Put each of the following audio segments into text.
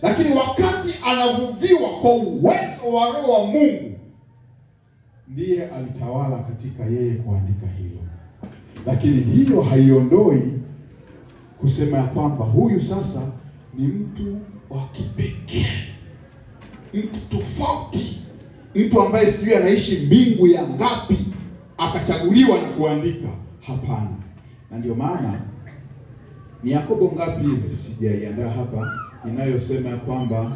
lakini wakati anavuviwa kwa uwezo wa Roho wa Mungu, ndiye alitawala katika yeye kuandika hilo. Lakini hiyo haiondoi kusema ya kwamba huyu sasa ni mtu wa kipekee, mtu tofauti, mtu ambaye sijui anaishi mbingu ya ngapi akachaguliwa na kuandika. Hapana. Na ndio maana ni Yakobo ngapi ile sijaiandaa hapa, inayosema ya kwamba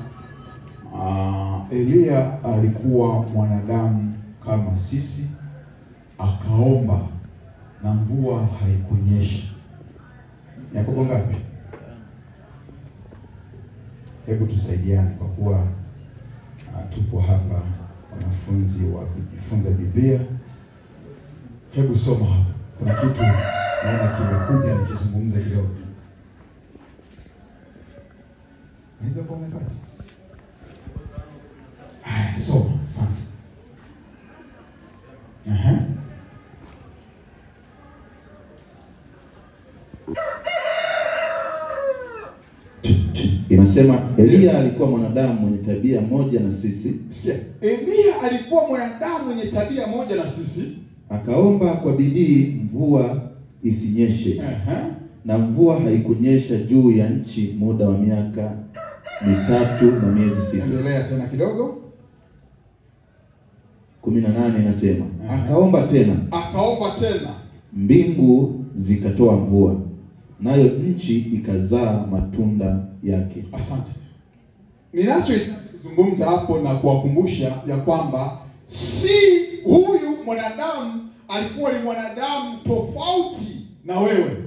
Elia alikuwa mwanadamu kama sisi, akaomba na mvua haikunyesha. Yakobo ngapi? Hebu tusaidiane kwa kuwa tupo hapa wanafunzi wa kujifunza Biblia. Hebu soma hapa. Kuna kitu naona kimekuja nikizungumza kidogo. Naweza kuona pale. Soma, asante. Inasema Elia alikuwa mwanadamu mwenye tabia moja na sisi. Sikia. Elia alikuwa mwanadamu mwenye tabia moja na sisi. Akaomba kwa bidii mvua isinyeshe. Na mvua haikunyesha juu ya nchi muda wa miaka 3 na miezi 6. Endelea tena kidogo. 18 inasema akaomba tena. Mbingu zikatoa mvua, nayo nchi ikazaa matunda yake. Asante. Ninachozungumza hapo na kuwakumbusha ya kwamba si huyu mwanadamu alikuwa ni mwanadamu tofauti na wewe.